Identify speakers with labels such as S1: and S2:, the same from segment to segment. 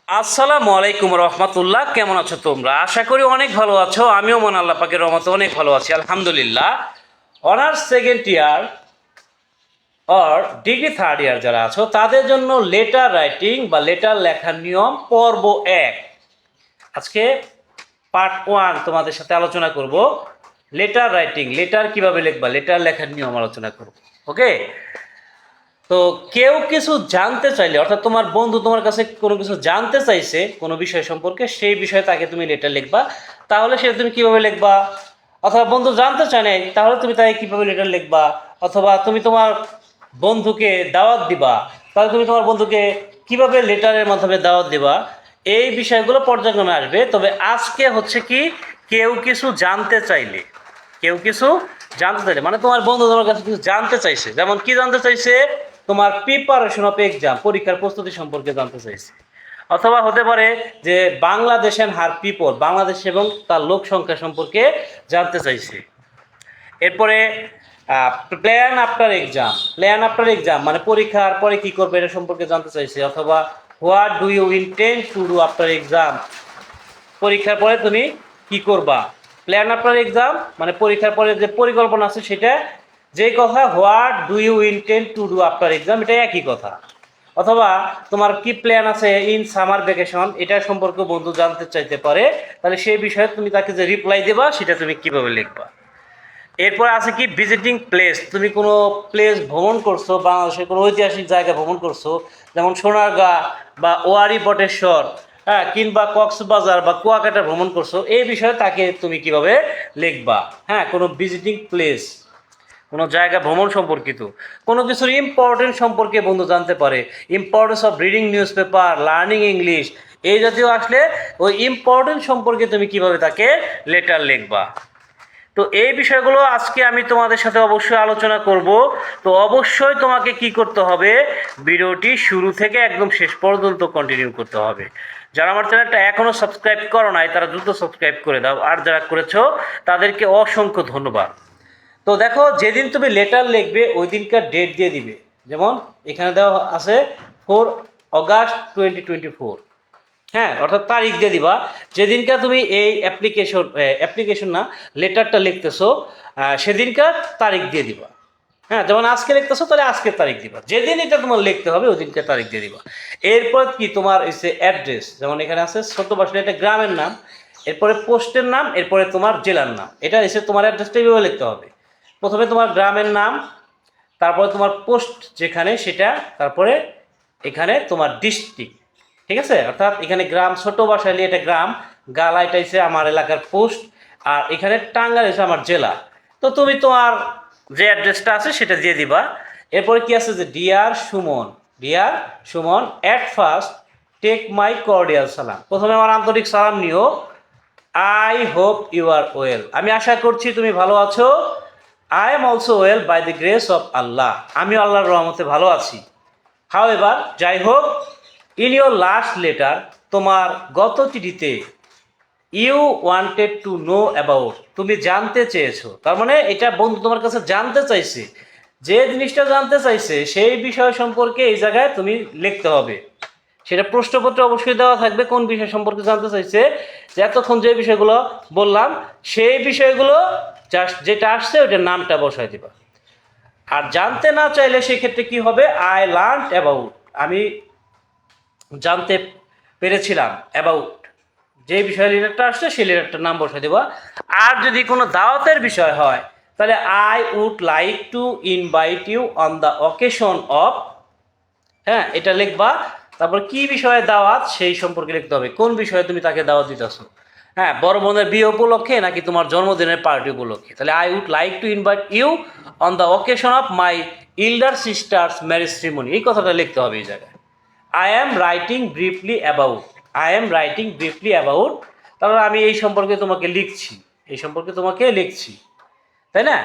S1: আসসালামু আলাইকুম রহমতুল্লাহ। কেমন আছো তোমরা? আশা করি অনেক ভালো আছো। আমিও মন আল্লাহ পাকের রহমতে অনেক ভালো আছি, আলহামদুলিল্লাহ। Honours second year or degree third year যারা আছো তাদের জন্য লেটার রাইটিং বা লেটার লেখার নিয়ম পর্ব 1। আজকে পার্ট 1 তোমাদের সাথে আলোচনা করব। লেটার রাইটিং, লেটার কিভাবে লিখবা, লেটার লেখার নিয়ম আলোচনা করব। ওকে, তো কেউ কিছু জানতে চাইলে, অর্থাৎ তোমার বন্ধু তোমার কাছে কোনো কিছু জানতে চাইছে কোনো বিষয় সম্পর্কে, সেই বিষয়ে তাকে তুমি লেটার লিখবা। তাহলে সেটা তুমি কিভাবে লিখবা? অথবা বন্ধু জানতে চায় নাই, তাহলে তুমি তাকে কিভাবে লেটার লিখবা? অথবা তুমি তোমার বন্ধুকে দাওয়াত দিবা, তাহলে তুমি তোমার বন্ধুকে কিভাবে লেটারের মাধ্যমে দাওয়াত দিবা? এই বিষয়গুলো পর্যায়ক্রমে আসবে। তবে আজকে হচ্ছে কি, কেউ কিছু জানতে চাইলে, কেউ কিছু জানতে চাইলে মানে তোমার বন্ধু তোমার কাছে কিছু জানতে চাইছে। যেমন কি জানতে চাইছে? তোমার প্রিপারেশন অফ এক্সাম, পরীক্ষার প্রস্তুতি সম্পর্কে জানতে চাইছে। অথবা হতে পারে যে Bangladesh and her people, Bangladesh এবং তার লোক সংখ্যা সম্পর্কে জানতে চাইছে। এরপরে plan after exam, plan after exam মানে পরীক্ষার পরে কি করবে এটা সম্পর্কে জানতে চাইছে। অথবা what do you intend to do after exam, পরীক্ষার পরে তুমি কি করবা। প্ল্যান আফটার এক্সাম মানে পরীক্ষার পরে যে পরিকল্পনা আছে সেটা, যে কথা what do you intend to do after exam, এটা একই কথা। অথবা তোমার কি প্ল্যান আছে ইন সামার ভ্যাকেশন, এটা সম্পর্কে বন্ধু জানতে চাইতে পারে। তাহলে সেই বিষয়ে তুমি তাকে যে রিপ্লাই দেবা সেটা তুমি কিভাবে লিখবা। এরপর আছে কি ভিজিটিং প্লেস, তুমি কোনো প্লেস ভ্রমণ করছো, বাংলাদেশের কোনো ঐতিহাসিক জায়গা ভ্রমণ করছো, যেমন সোনারগাঁ বা ওয়ারি বটেশ্বর, হ্যাঁ, কিংবা কক্সবাজার বা কুয়াকাটা ভ্রমণ করছো, এই বিষয়ে তাকে তুমি কিভাবে লিখবা। হ্যাঁ, কোনো ভিজিটিং প্লেস, কোনো জায়গা ভ্রমণ সম্পর্কিত, কোনো কিছুর ইম্পর্টেন্ট সম্পর্কে বন্ধু জানতে পারে। Importance of reading news paper, learning English, এই জাতীয় আসলে ওই ইম্পর্টেন্ট সম্পর্কে তুমি কিভাবে তাকে লেটার লিখবা। তো এই বিষয়গুলো আজকে আমি তোমাদের সাথে অবশ্যই আলোচনা করব। তো অবশ্যই তোমাকে কি করতে হবে, ভিডিওটি শুরু থেকে একদম শেষ পর্যন্ত কন্টিনিউ করতে হবে। যারা আমার চ্যানেলটা এখনও সাবস্ক্রাইব করো নাই তারা দ্রুত সাবস্ক্রাইব করে দাও, আর যারা করেছো তাদেরকে অসংখ্য ধন্যবাদ। তো দেখো, যেদিন তুমি লেটার লিখবে ওই দিনকার ডেট দিয়ে দিবে। যেমন এখানে দেওয়া আছে 4 আগস্ট 2024। হ্যাঁ, অর্থাৎ তারিখ দিয়ে দিবা যেদিনকার তুমি এই অ্যাপ্লিকেশন না, লেটারটা লিখতেছো, সেদিনকার তারিখ দিয়ে দিবা। হ্যাঁ, যেমন আজকে লিখতেছো তাহলে আজকের তারিখ দিবা, যেদিন এটা তোমার লিখতে হবে ওই দিনকার তারিখ দিয়ে দিবা। এরপর কি তোমার এসে অ্যাড্রেস, যেমন এখানে আছে ছোট বাসা, এটা গ্রামের নাম, এরপরে পোস্টের নাম, এরপরে তোমার জেলার নাম, এটা এসে তোমার অ্যাড্রেসটা এইভাবে লিখতে হবে। প্রথমে তোমার গ্রামের নাম, তারপরে তোমার পোস্ট যেখানে সেটা, তারপরে এখানে তোমার ডিস্ট্রিক্ট। ঠিক আছে, অর্থাৎ এখানে গ্রাম, ছোট বাসাইলে এটা গ্রাম, গালা এটা হচ্ছে আমার এলাকার পোস্ট, আর এখানে টাঙ্গাইল হচ্ছে আমার জেলা। তো তুমি তোমার যে অ্যাড্রেসটা আছে সেটা দিয়ে দিবা। এরপরে কি আছে যে dear Suman, dear Suman at first take my cordial সালাম, প্রথমে আমার আন্তরিক সালাম নিও। I hope you are well, আমি আশা করছি তুমি ভালো আছো। I am also well by the grace of Allah, আমি আল্লাহর রহমতে ভালো আছি। হাউ এভার, যাই হোক, ইন ইউর লাস্ট লেটার, তোমার গত চিঠিতে, you wanted to know about, তুমি জানতে চেয়েছো, তার মানে এটা বন্ধু তোমার কাছে জানতে চাইছে। যে জিনিসটা জানতে চাইছে সেই বিষয় সম্পর্কে এই জায়গায় তুমি লিখতে হবে। সেটা প্রশ্নপত্রে অবশ্যই দেওয়া থাকবে কোন বিষয় সম্পর্কে জানতে চাইছে। যে এতক্ষণ যে বিষয়গুলো বললাম সেই বিষয়গুলো যেটা আসছে ওইটার নামটা বসাই দিবা। আর জানতে না চাইলে সেক্ষেত্রে কি হবে, আই লার্ন অ্যাবাউট, আমি জানতে পেরেছিলাম, অ্যাবাউট যে বিষয় লেটারটা আসছে সেই লেটারটার নাম বসাই দেবা। আর যদি কোনো দাওয়াতের বিষয় হয় তাহলে I would like to invite you on the occasion of, হ্যাঁ, এটা লিখবা। তারপর কি বিষয়ে দাওয়াত সেই সম্পর্কে লিখতে হবে, কোন বিষয়ে তুমি তাকে দাওয়াত দিতেছো। হ্যাঁ, বড় বোনের বিয়ে উপলক্ষে নাকি তোমার জন্মদিনের পার্টি উপলক্ষে, তাহলে I would like to invite you on the occasion of my elder sister's marriage ceremony, এই কথাটা লিখতে হবে এই জায়গায়। I am writing briefly about, I am writing briefly about, তারপর আমি এই সম্পর্কে তোমাকে লিখছি, এই সম্পর্কে তোমাকে লিখছি, তাই না?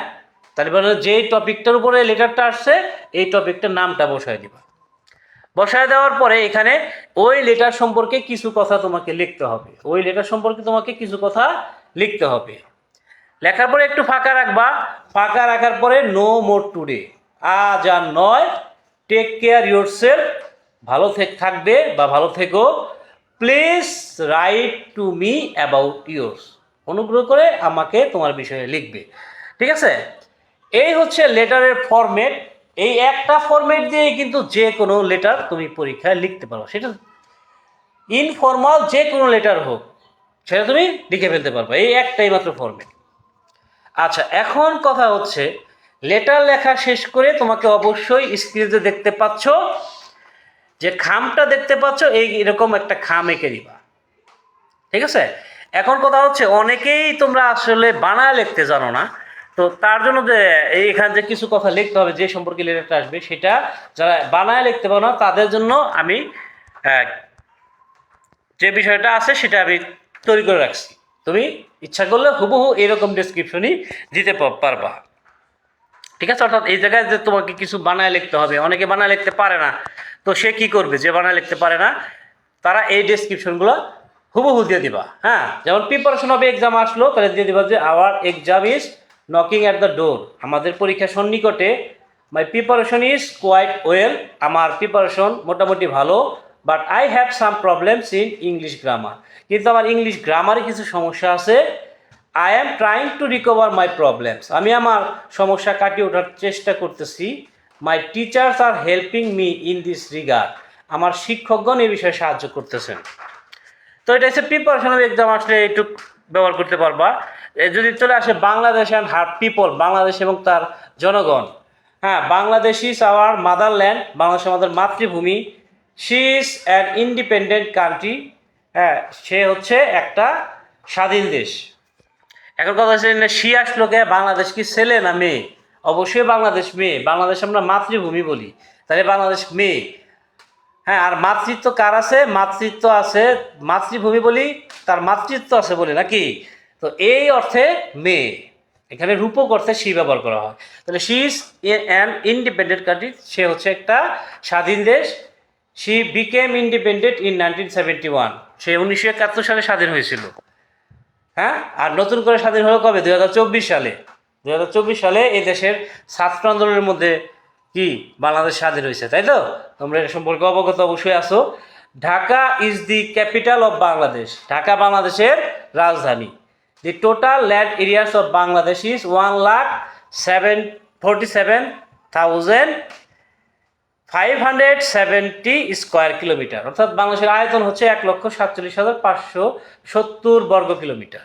S1: তাহলে বলো যেই টপিকটার উপরে লেটারটা আসছে এই টপিকটার নামটা বসায় দিবা। বসায় দেওয়ার পরে এখানে ওই লেটার সম্পর্কে কিছু কথা তোমাকে লিখতে হবে, ওই লেটার সম্পর্কে তোমাকে কিছু কথা লিখতে হবে। লেখার পরে একটু ফাঁকা রাখবা, ফাঁকা রাখার পরে নো মোর টুডে, আজ আর নয়, টেক কেয়ার ইয়োর সেলফ, ভালো থাকবে বা ভালো থেকো, please write to me about yours, অনুগ্রহ করে আমাকে তোমার বিষয়ে লিখবে। ঠিক আছে, এই হচ্ছে লেটারের ফরম্যাট। এই একটা ফরম্যাট দিয়ে কিন্তু যে কোনো লেটার তুমি পরীক্ষায় লিখতে পারো, সেটা ইনফর্মাল যে কোনো লেটার হোক সেটা তুমি লিখে ফেলতে পারবে, এই একটাই মাত্র ফরম্যাট। আচ্ছা, এখন কথা হচ্ছে লেটার লেখা শেষ করে তোমাকে অবশ্যই স্ক্রিনে দেখতে পাচ্ছ যে খামটা দেখতে পাচ্ছ, এই এরকম একটা খাম এঁকে দিবা। ঠিক আছে, এখন কথা হচ্ছে অনেকেই তোমরা আসলে বানায় লিখতে জানো না, তো তার জন্য যে এইখানে যে কিছু কথা লিখতে হবে যে সম্পর্কে লেটারটা আসবে, সেটা যারা বানায় লিখতে পারো না তাদের জন্য আমি যে বিষয়টা আছে সেটা আমি তৈরি করে রাখছি। তুমি ইচ্ছা করলে হুবহু এরকম ডেসক্রিপশনই দিতে পারবা। ঠিক আছে, অর্থাৎ এই জায়গায় যে তোমাকে কিছু বানায় লিখতে হবে, অনেকে বানায় লিখতে পারে না, তো সে কি করবে? যে বানায় লিখতে পারে না তারা এই ডেসক্রিপশনগুলো হুবহু দিয়ে দিবা। হ্যাঁ, যেমন প্রিপারেশন হবে, এক্সাম আসলো, তাহলে দিয়ে দিবা যে our exam is knocking at the door, আমাদের পরীক্ষা সন্নিকটে। My preparation is quite well, আমার প্রিপারেশন মোটামুটি ভালো। But I have some problems in English grammar, কিন্তু আমার ইংলিশ গ্রামারে কিছু সমস্যা আছে। I am trying to recover my problems, আমি আমার সমস্যা কাটিয়ে ওঠার চেষ্টা করতেছি। My teachers are helping me in this regard, আমার শিক্ষকগণ এই বিষয়ে সাহায্য করতেছেন। তো এটা হচ্ছে প্রিপারেশন অফ এক্সাম আসলে একটু ব্যবহার করতে পারবা। যদি চলে আসে Bangladesh and her people, Bangladesh এবং তার জনগণ। হ্যাঁ, Bangladesh is our motherland, Bangladesh আমাদের মাতৃভূমি। She is an independent country, হ্যাঁ সে হচ্ছে একটা স্বাধীন দেশ। এখন কথা হচ্ছে শি আসলো কে, বাংলাদেশ কি ছেলে না মেয়ে? অবশ্যই বাংলাদেশ মেয়ে, বাংলাদেশ আমরা মাতৃভূমি বলি, তাহলে বাংলাদেশ মেয়ে। হ্যাঁ, আর মাতৃত্ব কার আছে? মাতৃত্ব আছে, মাতৃভূমি বলি তার মাতৃত্ব আছে বলে নাকি? তো এই অর্থে মেয়ে, এখানে রূপক অর্থে শি ব্যবহার করা হয়। তাহলে she is an independent country, সে হচ্ছে একটা স্বাধীন দেশ। শি বিকেম ইন্ডিপেন্ডেন্ট ইন 1971, সে 1971 সালে স্বাধীন হয়েছিল। হ্যাঁ, আর নতুন করে স্বাধীন হলো কবে? 2024 সালে। 2024 সালে এই দেশের ছাত্র আন্দোলনের মধ্যে কি বাংলাদেশ স্বাধীন হয়েছে, তাই তো? তোমরা এর সম্পর্কে অবগত অবশ্যই আছো। Dhaka is the capital of Bangladesh, Dhaka বাংলাদেশের রাজধানী। দি total land areas of Bangladesh is 1,47,570 square kilometre, অর্থাৎ বাংলাদেশের আয়তন হচ্ছে 1,47,570 বর্গ kilometre.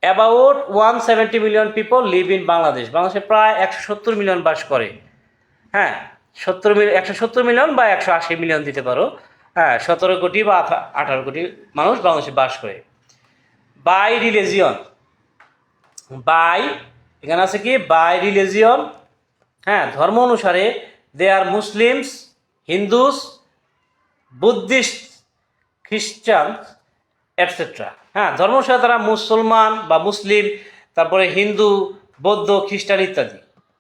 S1: About 170 million people live in Bangladesh, বাংলাদেশে প্রায় 170 মিলিয়ন বাস করে। হ্যাঁ, 170 মিলিয়ন বা 180 মিলিয়ন দিতে পারো। হ্যাঁ, 17 কোটি বা 18 কোটি মানুষ বাংলাদেশে বাস করে। বাই রিলিজিয়ন, বাই এখানে আছে কি? বাই রিলিজিয়ন, হ্যাঁ ধর্ম অনুসারে দে আর মুসলিমস, হিন্দুস, বুদ্ধিস্ট, খ্রিস্টান এটসেট্রা। হ্যাঁ, ধর্ম অনুসারে তারা মুসলমান বা মুসলিম, তারপরে হিন্দু, বৌদ্ধ, খ্রিস্টান ইত্যাদি।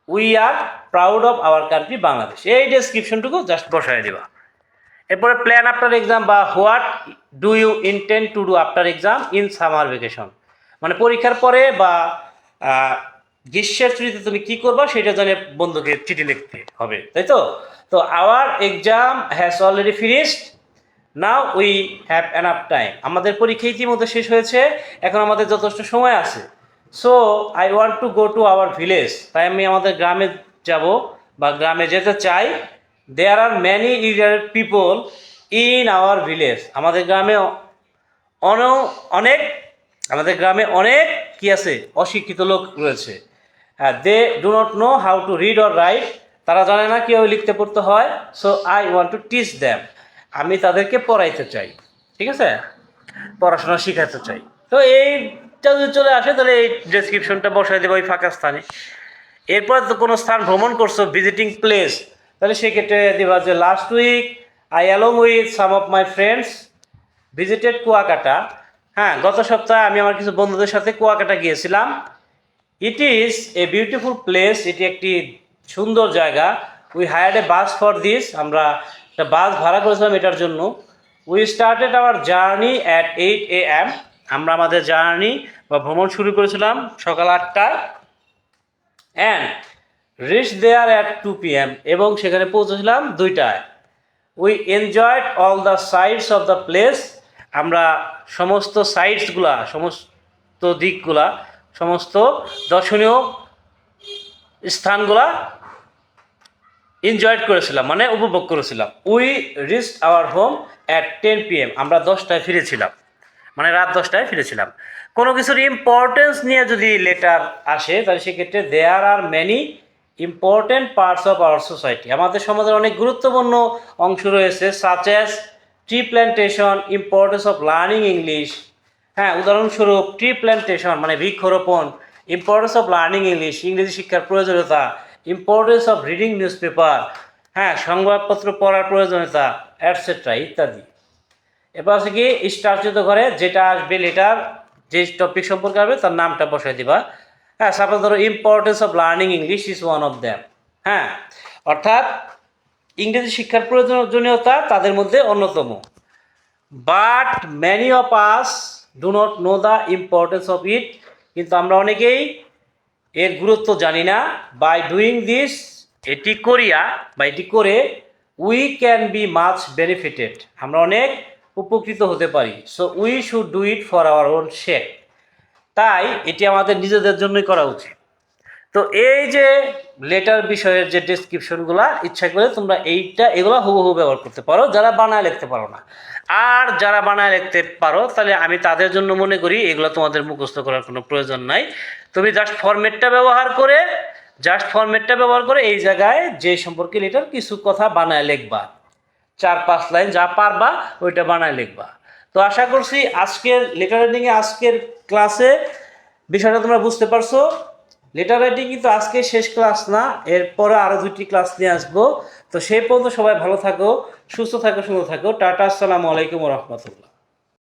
S1: We are proud of our country Bangladesh, এই ডেসক্রিপশনটুকু জাস্ট বসায় দিবা। এরপরে প্ল্যান আফটার এক্সাম বা what do you intend to do after exam in summer vacation, মানে পরীক্ষার পরে বা গ্রীষ্মের ছুটিতে তুমি কি করবা সেটা জানে বন্ধুকে চিঠি লিখতে হবে, তাই তো? তো our exam has already finished, now we have enough time, আমাদের পরীক্ষা ইতিমধ্যে শেষ হয়েছে, এখন আমাদের যথেষ্ট সময় আছে। So I want to go to our village, তাই আমি আমাদের গ্রামে যাব বা গ্রামে যেতে চাই। There are many illiterate people in our village, আমাদের গ্রামে অনেক কি আছে? অশিক্ষিত লোক রয়েছে। They do not know how to read or write, তারা জানে না কীভাবে লিখতে পড়তে হয়। So I want to teach them, আমি তাদেরকে পড়াইতে চাই। ঠিক আছে, পড়াশোনা শিখাতে চাই। তো এইটা যদি চলে আসে তাহলে এই ডেসক্রিপশনটা বসাই দেবো ওই ফাঁকা স্থানে। এরপর তো কোনো স্থান ভ্রমণ করছো, ভিজিটিং প্লেস, তাহলে সেক্ষেত্রে দেবা যে last week I along with some of my friends visited Kuakata. হ্যাঁ, গত সপ্তাহে আমি আমার কিছু বন্ধুদের সাথে কুয়াকাটা গিয়েছিলাম। It is a beautiful place, এটি একটি সুন্দর জায়গা। We hired A bus for this, আমরা একটা বাস ভাড়া করেছিলাম এটার জন্য। We started our journey at 8 AM, আমরা আমাদের জার্নি বা ভ্রমণ শুরু করেছিলাম সকাল 8টায়। And reach there at 2 PM, এবং সেখানে পৌঁছেছিলাম 2টায়। We enjoyed all the sides of the place, আমরা সমস্ত সাইটসগুলা, সমস্ত দিকগুলা, সমস্ত দর্শনীয় স্থানগুলা এনজয় করেছিলাম, মানে উপভোগ করেছিলাম। We reached our home at 10 PM। আমরা 10টায় ফিরেছিলাম, মানে রাত 10টায় ফিরেছিলাম। কোনো কিছুর ইম্পর্টেন্স নিয়ে যদি লেটার আসে তাহলে সেক্ষেত্রে there are many important parts of our society. আমাদের সমাজের অনেক গুরুত্বপূর্ণ অংশ রয়েছে, such as tree plantation, importance of learning English. হ্যাঁ, উদাহরণস্বরূপ ট্রি প্ল্যান্টেশন মানে বৃক্ষরোপণ, ইম্পর্টেন্স অফ লার্নিং ইংলিশ ইংরেজি শিক্ষার প্রয়োজনীয়তা, importance of reading news paper, হ্যাঁ সংবাদপত্র পড়ার প্রয়োজনীয়তা, অ্যাটসেট্রা ইত্যাদি। এবার হচ্ছে কি স্টার্চিত ঘরে যেটা আসবে লেটার, যে টপিক সম্পর্কে আসবে তার নামটা বসাই দিবা। হ্যাঁ, সাপোজ ধরো importance of learning English is one of them. হ্যাঁ, অর্থাৎ ইংরেজি শিক্ষার প্রয়োজনীয়তা তাদের মধ্যে অন্যতম। But many of us do not know the importance of it. কিন্তু আমরা অনেকেই এর গুরুত্ব জানি না। বাই ডুইং দিস, এটি করিয়া বা এটি করে we can be much benefited, আমরা অনেক উপকৃত হতে পারি। So we should do it for our own shake. তাই এটি আমাদের নিজেদের জন্যই করা উচিত। তো এই যে লেটার বিষয়ের যে ডেসক্রিপশনগুলো ইচ্ছা করে তোমরা এগুলো হুবহু ব্যবহার করতে পারো যারা বানায় লিখতে পারো না। আর যারা বানায় লিখতে পারো তাহলে আমি তাদের জন্য মনে করি এগুলো তোমাদের মুখস্থ করার কোনো প্রয়োজন নাই। তুমি জাস্ট ফরম্যাটটা ব্যবহার করে এই জায়গায় যে সম্পর্কে লেটার কিছু কথা বানায় লিখবা, 4-5 লাইন যা পারবা ওইটা বানায় লিখবা। তো আশা করছি আজকের লেটার রাইটিংয়ে আজকের ক্লাসে বিষয়টা তোমরা বুঝতে পারছো। লেটার রাইটিং কিন্তু আজকে শেষ ক্লাস না, এরপরে আরও 2টি ক্লাস নিয়ে আসবো। তো সেই পর্যন্ত সবাই ভালো থাকো, সুস্থ থাকো, সুন্দর থাকো। টাটা, আসসালামু আলাইকুম ওয়া রাহমাতুল্লাহ।